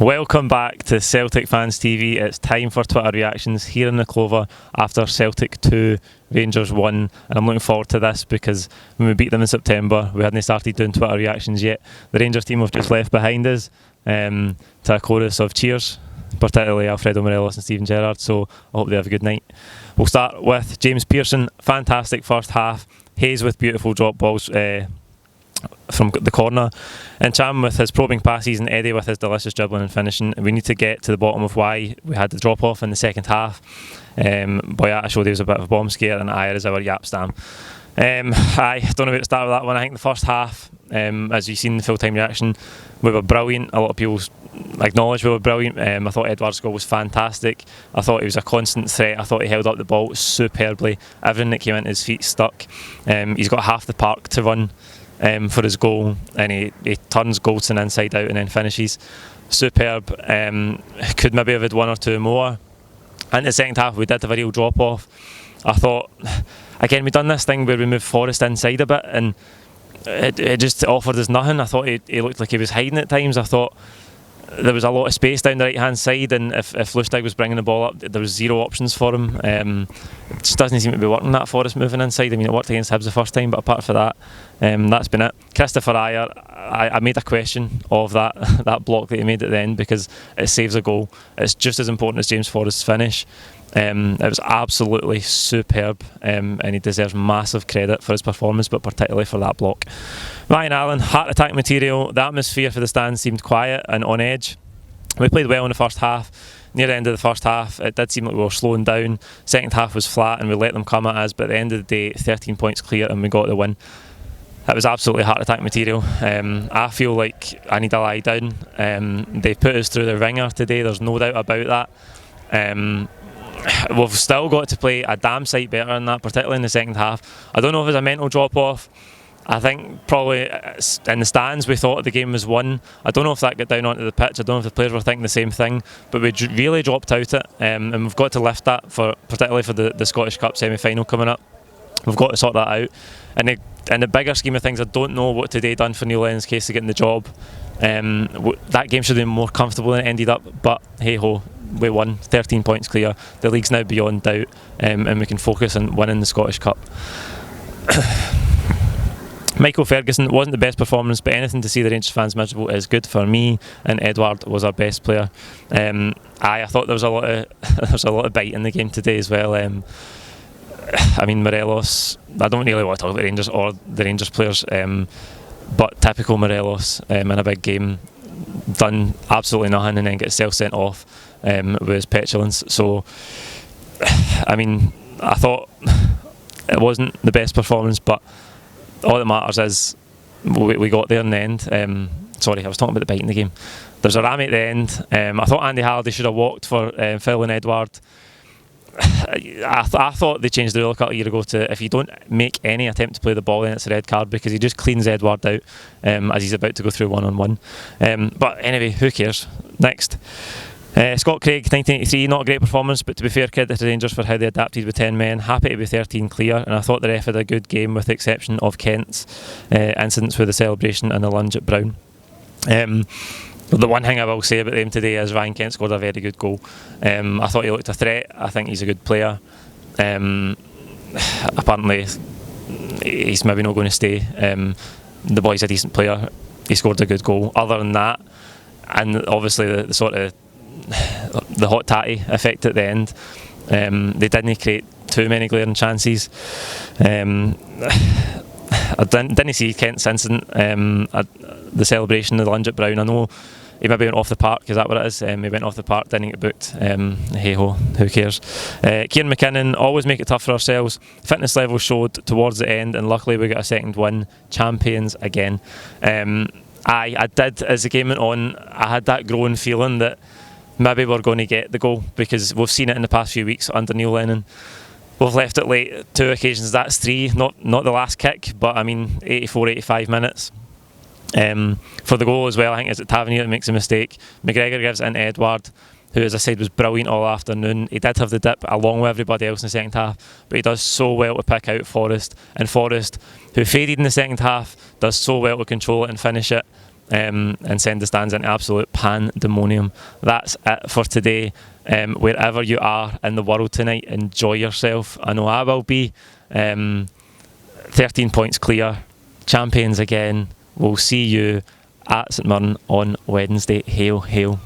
Welcome back to Celtic Fans TV. It's time for Twitter reactions here in the Clover after Celtic 2, Rangers 1. And I'm looking forward to this because when we beat them in September, we hadn't started doing Twitter reactions yet. The Rangers team have just left behind us to a chorus of cheers, particularly Alfredo Morelos and Steven Gerrard. So I hope they have a good night. We'll start with James Pearson. Fantastic first half. Hayes with beautiful drop balls from the corner, and Cham with his probing passes and Eddie with his delicious dribbling and finishing. We need to get to the bottom of why we had the drop off in the second half. Boyata showed he was a bit of a bomb scare, and Ayer is our Yap Stam. I don't know where to start with that one. I think the first half, as you've seen in the full time reaction, we were brilliant. A lot of people acknowledged we were brilliant. I thought Edouard's goal was fantastic. I thought he was a constant threat. I thought he held up the ball superbly. Everything that came into his feet stuck. He's got half the park to run for his goal, and he turns Goldson inside out and then finishes. Superb. Could maybe have had one or two more. And in the second half we did have a real drop off. I thought, again, we done this thing where we moved Forrest inside a bit, and it just offered us nothing. I thought he looked like he was hiding at times. I thought there was a lot of space down the right hand side, and if Lustig was bringing the ball up, there was zero options for him. It just doesn't seem to be working, that Forrest moving inside. I mean, it worked against Hibs the first time, but apart from that, that's been it. Christopher Ayer, I made a question of that block that he made at the end, because it saves a goal. It's just as important as James Forrest's finish. It was absolutely superb, and he deserves massive credit for his performance, but particularly for that block. Ryan Allen, heart attack material. The atmosphere for the stands seemed quiet and on edge. We played well in the first half. Near the end of the first half, it did seem like we were slowing down. Second half was flat and we let them come at us, but at the end of the day, 13 points clear and we got the win. That was absolutely heart attack material. I feel like I need to lie down. They put us through the ringer today, there's no doubt about that. We've still got to play a damn sight better than that, particularly in the second half. I don't know if it's a mental drop off. I think probably in the stands we thought the game was won. I don't know if that got down onto the pitch. I don't know if the players were thinking the same thing, but we really dropped out it, and we've got to lift that, particularly for the Scottish Cup semi-final coming up. We've got to sort that out. And in the bigger scheme of things, I don't know what today done for Neil Lennon's case of getting the job. That game should have been more comfortable than it ended up, but hey ho, we won. 13 points clear. The league's now beyond doubt, and we can focus on winning the Scottish Cup. Michael Ferguson, wasn't the best performance, but anything to see the Rangers fans miserable is good for me, and Edouard was our best player. I thought there was a lot of bite in the game today as well. I mean, Morelos, I don't really want to talk about Rangers or the Rangers players, but typical Morelos in a big game, done absolutely nothing and then gets self-sent off with his petulance. So, I mean, I thought it wasn't the best performance, but all that matters is we got there in the end. Sorry, I was talking about the bite in the game. There's a ram at the end. I thought Andy Halliday should have walked for Phil and Edouard. I thought they changed the rule a couple of years ago to, if you don't make any attempt to play the ball, then it's a red card, because he just cleans Edouard out as he's about to go through one-on-one. But anyway, who cares? Next. Scott Craig, 1983, not a great performance, but to be fair, credit to Rangers for how they adapted with 10 men. Happy to be 13 clear, and I thought the ref had a good game with the exception of Kent's incidents with the celebration and the lunge at Brown. The one thing I will say about them today is Ryan Kent scored a very good goal. I thought he looked a threat. I think he's a good player. Apparently he's maybe not going to stay. The boy's a decent player. He scored a good goal. Other than that, and obviously the sort of the hot tatty effect at the end, they didn't create too many glaring chances. I didn't see Kent's incident, the celebration of the lunge at Brown. I know he maybe went off the park, is that what it is? He went off the park, didn't get booked. Hey ho, who cares? Kieran McKinnon, always make it tough for ourselves. Fitness level showed towards the end, and luckily we got a second win. Champions again. I did, as the game went on, I had that growing feeling that maybe we're going to get the goal, because we've seen it in the past few weeks under Neil Lennon. We've left it late 2 occasions, that's 3, not the last kick, but I mean 84, 85 minutes. For the goal as well, I think it's Tavernier that makes a mistake. McGregor gives it in Edouard, who, as I said, was brilliant all afternoon. He did have the dip along with everybody else in the second half, but he does so well to pick out Forrest, and Forrest, who faded in the second half, does so well to control it and finish it. and send the stands into absolute pandemonium. That's it for today. Wherever you are in the world tonight, enjoy yourself. I know I will be. 13 points clear, champions again. We'll see you at St Mirren on Wednesday. Hail, hail.